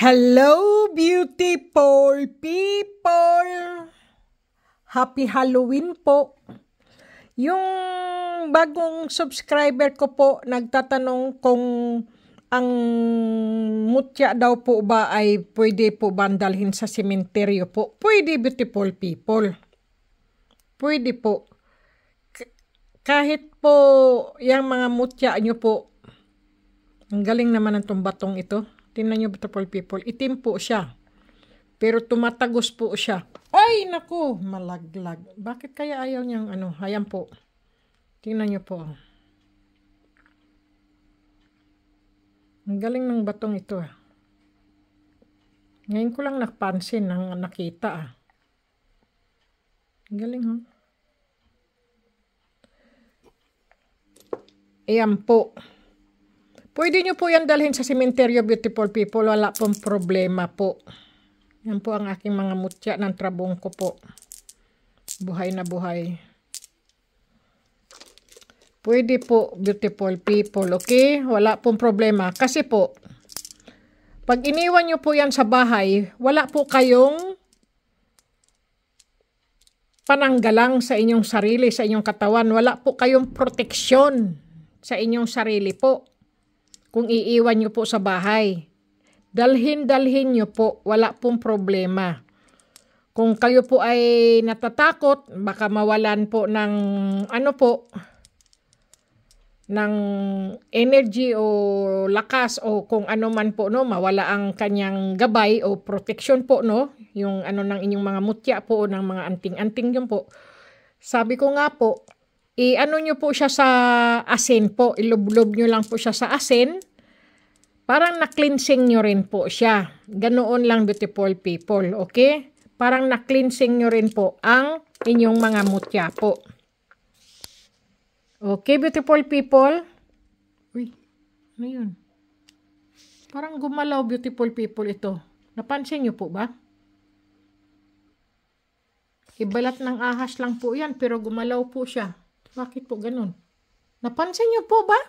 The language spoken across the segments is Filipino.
Hello, beautiful people! Happy Halloween po! Yung bagong subscriber ko po nagtatanong kung ang mutya daw po ba ay pwede po bandalhin sa sementeryo po. Pwede, beautiful people. Pwede po. Kahit po yung mga mutya nyo po, ang galing naman ng batong ito. Tingnan nyo, beautiful people. Itim po siya. Pero tumatagos po siya. Ay, naku, malaglag. Bakit kaya ayaw niyang Ayan po. Tingnan nyo po. Ang galing ng batong ito. Ngayon ko lang napansin, nakita. Ang galing, ha? Ayan po. Pwede nyo po yan dalhin sa sementeryo, beautiful people. Wala pong problema po. Yan po ang aking mga mutya ng trabong ko po. Buhay na buhay. Pwede po, beautiful people. Okay? Wala pong problema. Kasi po, pag iniwan nyo po yan sa bahay, wala po kayong pananggalang sa inyong sarili, sa inyong katawan. Wala po kayong proteksyon sa inyong sarili po. Kung iiwan nyo po sa bahay. Dalhin nyo po. Wala pong problema. Kung kayo po ay natatakot, baka mawalan po ng ng energy o lakas o kung ano man po, no, mawala ang kanyang gabay o protection po, no, yung ng inyong mga mutya po o ng mga anting-anting yun po. Sabi ko nga po, nyo po siya sa asin po. Ilublob nyo lang po siya sa asin. Parang na-cleansing nyo rin po siya. Ganoon lang, beautiful people. Okay? Parang na-cleansing nyo rin po ang inyong mga mutya po. Okay, beautiful people? Uy, ano yun? Parang gumalaw, beautiful people, ito. Napansin nyo po ba? Ibalat ng ahas lang po yan, pero gumalaw po siya. Bakit po ganun? Napansin nyo po ba?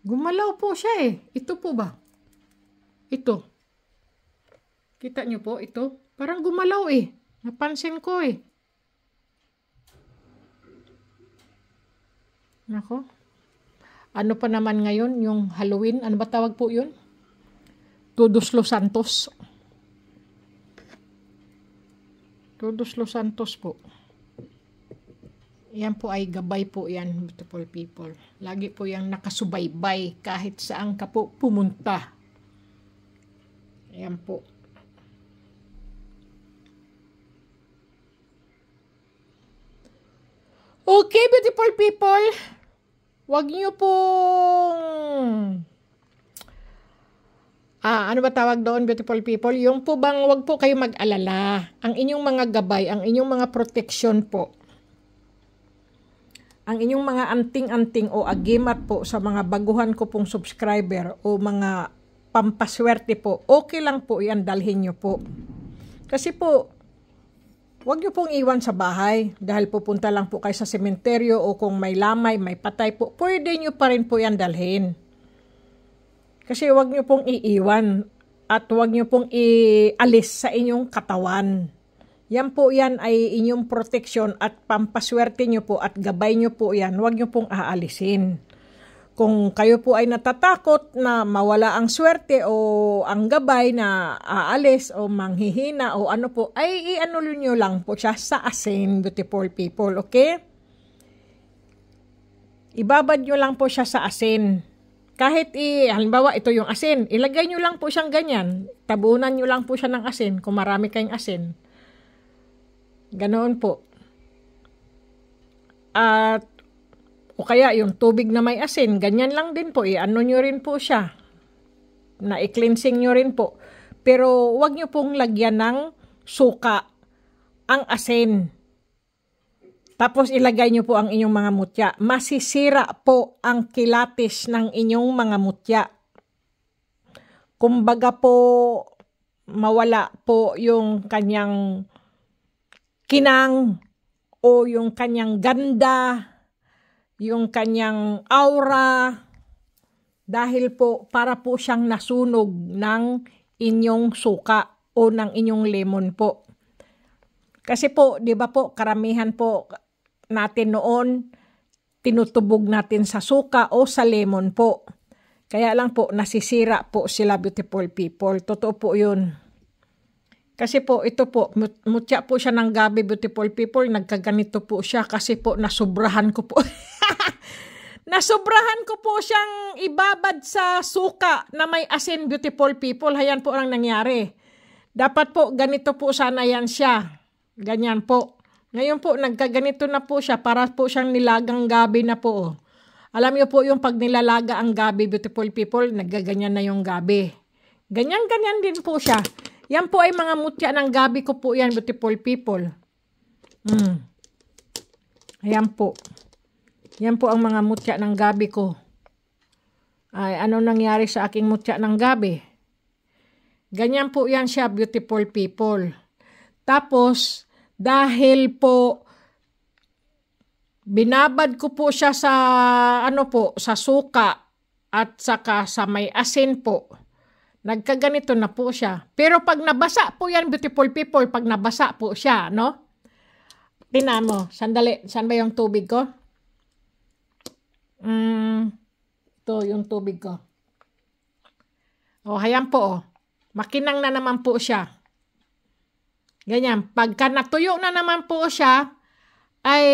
Gumalaw po siya eh. Ito po ba? Ito. Kita nyo po ito? Parang gumalaw eh. Napansin ko eh. Nako. Ano pa naman ngayon yung Halloween? Ano ba tawag po yun? Todos los Santos. Todos los Santos po. Yan po ay gabay po yan, beautiful people. Lagi po yung nakasubaybay kahit saan ka po pumunta. Yan po. Okay, beautiful people. Huwag nyo pong ano ba tawag doon, beautiful people? Yung po bang wag po kayo mag-alala. Ang inyong mga gabay, ang inyong mga protection po, ang inyong mga anting-anting o agimat po sa mga baguhan ko pong subscriber o mga pampaswerte po, okay lang po yan, dalhin nyo po. Kasi po, wag nyo pong iwan sa bahay dahil pupunta lang po kayo sa sementeryo o kung may lamay, may patay po, pwede nyo pa rin po yan dalhin. Kasi wag nyo pong iiwan at wag nyo pong ialis sa inyong katawan. Yan po yan ay inyong proteksyon at pampaswerte nyo po at gabay nyo po yan. Huwag nyo pong aalisin. Kung kayo po ay natatakot na mawala ang swerte o ang gabay na aalis o manghihina o ano po, ay i-anulo nyo lang po siya sa asin, beautiful people, okay? Ibabad nyo lang po siya sa asin. Kahit halimbawa ito yung asin, ilagay nyo lang po siyang ganyan. Tabunan nyo lang po siya ng asin kung marami kayong asin. Ganoon po. At o kaya yung tubig na may asin, ganyan lang din po. Ano nyo rin po siya. Na i-cleansing nyo rin po. Pero wag nyo pong lagyan ng suka ang asin. Tapos ilagay nyo po ang inyong mga mutya. Masisira po ang kilatis ng inyong mga mutya. Kumbaga po, mawala po yung kanyang kinang o yung kanyang ganda, yung kanyang aura, Dahil po para po siyang nasunog ng inyong suka o ng inyong lemon po. Kasi po, di ba po, karamihan po natin noon, tinutubog natin sa suka o sa lemon po. Kaya lang po, nasisira po sila, beautiful people. Totoo po yun. Kasi po, ito po, mutya po siya ng gabi, beautiful people. Nagkaganito po siya kasi po, nasubrahan ko po. Nasubrahan ko po siyang ibabad sa suka na may asin, beautiful people. Hayan po ang nangyari. Dapat po, ganito po sana yan siya. Ganyan po. Ngayon po, nagkaganito na po siya. Para po siyang nilagang gabi na po. Alam niyo po yung pag nilalaga ang gabi, beautiful people, naggaganyan na yung gabi. Ganyan-ganyan din po siya. Yan po ay mga mutya ng gabi ko po yan, beautiful people. Ayan po. Yan po ang mga mutya ng gabi ko. Ay, ano nangyari sa aking mutya ng gabi? Ganyan po yan siya, beautiful people. Tapos, dahil po, binabad ko po siya sa sa suka at saka sa may asin po. Nagkaganito na po siya. Pero pag nabasa po yan, beautiful people, pag nabasa po siya, no? Tingnan mo, sandali, saan ba yung tubig ko? Ito yung tubig ko. Hayan po, makinang na naman po siya. Ganyan, pagka natuyo na naman po siya, ay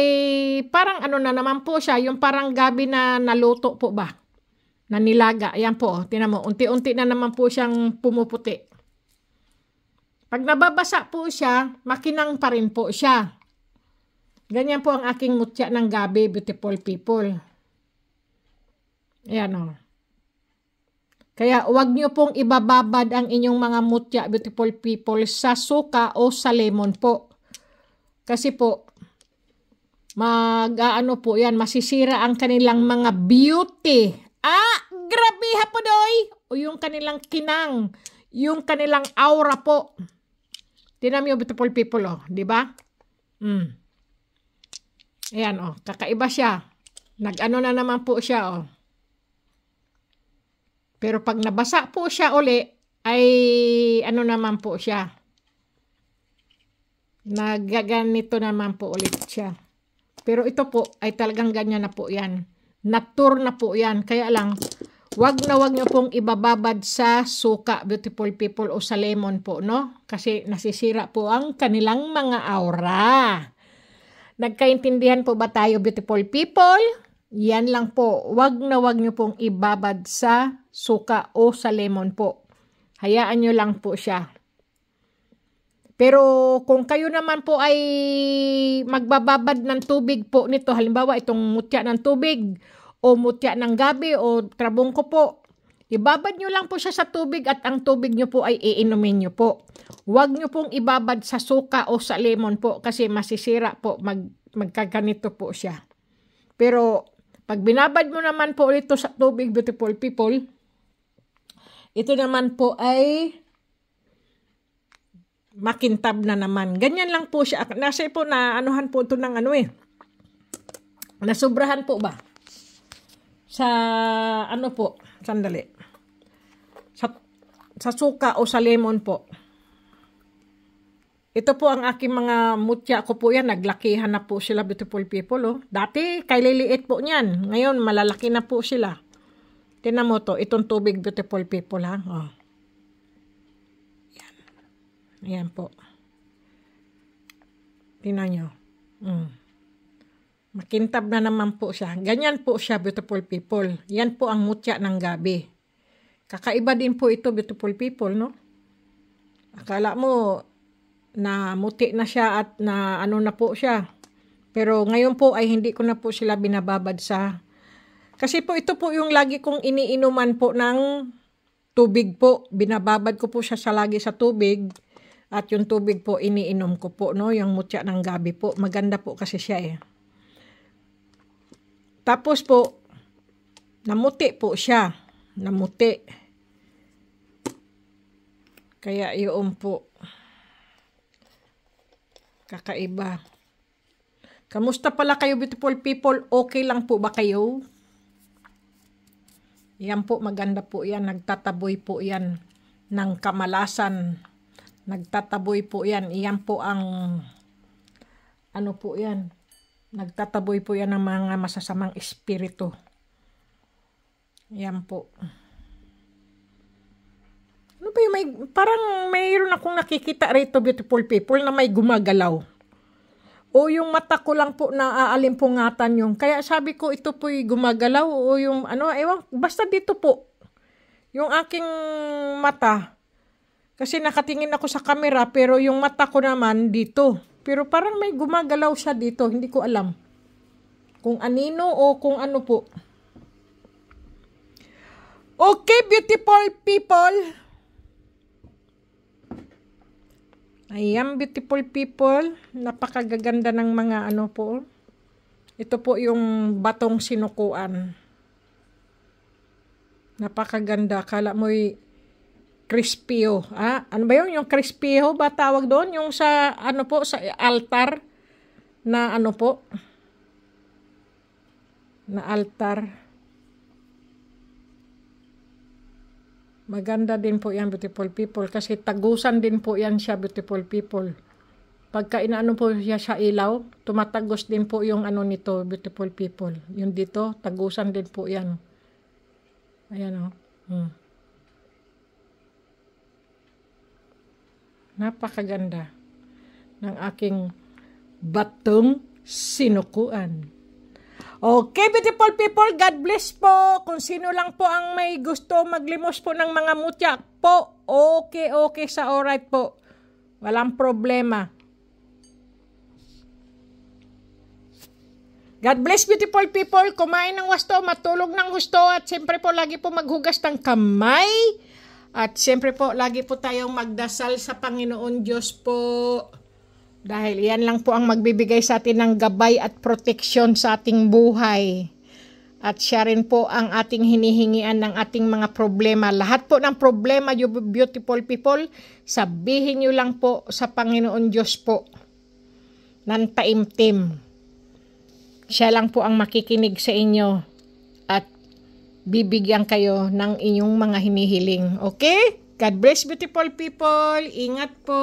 parang na naman po siya, yung parang gabi na naluto po ba? Na nilaga. Ayan po, tinan mo, unti-unti na naman po siyang pumuputi. Pag nababasa po siya, makinang pa rin po siya. Ganyan po ang aking mutya ng gabi, beautiful people. Ayan o. Kaya huwag niyo pong ibababad ang inyong mga mutya, beautiful people, sa suka o sa lemon po. Kasi po, po yan, masisira ang kanilang mga beauty. Grabe hapodoy! O yung kanilang kinang, yung kanilang aura po. Tingnan mo, beautiful people, di ba? Ayan, kakaiba siya. Na naman po siya, Pero pag nabasa po siya uli, ay naman po siya. Nagaganito naman po ulit siya. Pero ito po ay talagang ganyan na po yan. Natur na po yan. Kaya lang, wag nyo pong ibababad sa suka, beautiful people, o sa lemon po, no? Kasi nasisira po ang kanilang mga aura. Nagkaintindihan po ba tayo, beautiful people? Yan lang po. Wag nyo pong ibabad sa suka o sa lemon po. Hayaan nyo lang po siya. Pero kung kayo naman po ay magbababad ng tubig po nito, halimbawa itong mutya ng tubig o mutya ng gabi o trabong ko po, ibabad nyo lang po siya sa tubig at ang tubig nyo po ay iinumin nyo po. Huwag nyo pong ibabad sa suka o sa lemon po kasi masisira po, magkaganito po siya. Pero pag binabad mo naman po ito sa tubig, beautiful people, ito naman po ay makintab na naman. Ganyan lang po siya. Nasa po na anuhan po ito ng nasubrahan po ba? Sa po, sandali. Sa suka o sa lemon po. Ito po ang aking mga mutya ko po yan. Naglakihan na po sila, beautiful people. Dati, kay liliit po niyan. Ngayon, malalaki na po sila. Tingnan mo to. Itong tubig, beautiful people, ha? Yan. Ayan po. Tingnan nyo. Makintab na naman po siya. Ganyan po siya, beautiful people. Yan po ang mutya ng gabi. Kakaiba din po ito, beautiful people, no? Akala mo, na muti na siya at na na po siya. Pero ngayon po ay hindi ko na po sila binababad sa... Kasi po ito po yung lagi kong iniinuman po ng tubig po. Binababad ko po siya lagi sa tubig. At yung tubig po iniinom ko po, no? Yung mutya ng gabi po. Maganda po kasi siya eh. Tapos po, namuti po siya. Namuti. Kaya yun po. Kakaiba. Kamusta pala kayo, beautiful people? Okay lang po ba kayo? Yan po, maganda po yan. Nagtataboy po yan ng kamalasan. Nagtataboy po yan. Iyan po ang, ano po yan. Nagtataboy po yan ng mga masasamang espiritu. Yan po. Ano ba yung may, parang mayroon akong nakikita rito, beautiful people, na may gumagalaw. O yung mata ko lang po na aalimpungatan yung. Kaya sabi ko ito po'y gumagalaw o yung ano, ewan, basta dito po. Yung aking mata. Kasi nakatingin ako sa camera pero yung mata ko naman dito. Pero parang may gumagalaw siya dito. Hindi ko alam. Kung anino o kung ano po. Okay, beautiful people. Ayan, beautiful people. Napakagaganda ng mga ano po. Ito po yung batong sinukuan. Napakaganda. Kala mo'y crispyo. Ah, ano ba yun? Yung crispyo ba tawag doon? Yung sa ano po, sa altar na ano po? Na altar. Maganda din po yan, beautiful people. Kasi tagusan din po yan siya, beautiful people. Pagka inaano po siya sa ilaw, tumatagos din po yung ano nito, beautiful people. Yung dito, tagusan din po yan. Ayan o. Napakaganda ng aking batong sinukuan. Okay, beautiful people, God bless po. Kung sino lang po ang may gusto maglimos po ng mga mutya po, okay sa alright po. Walang problema. God bless, beautiful people. Kumain ng wasto, matulog ng husto, at siyempre po lagi po maghugas ng kamay. At siyempre po lagi po tayong magdasal sa Panginoon Diyos po. Dahil yan lang po ang magbibigay sa atin ng gabay at proteksyon sa ating buhay. At siya rin po ang ating hinihingian ng ating mga problema. Lahat po ng problema, you beautiful people, sabihin nyo lang po sa Panginoon Diyos po. Ng taimtim. Siya lang po ang makikinig sa inyo. At bibigyan kayo ng inyong mga hinihiling. Okay? God bless, beautiful people. Ingat po.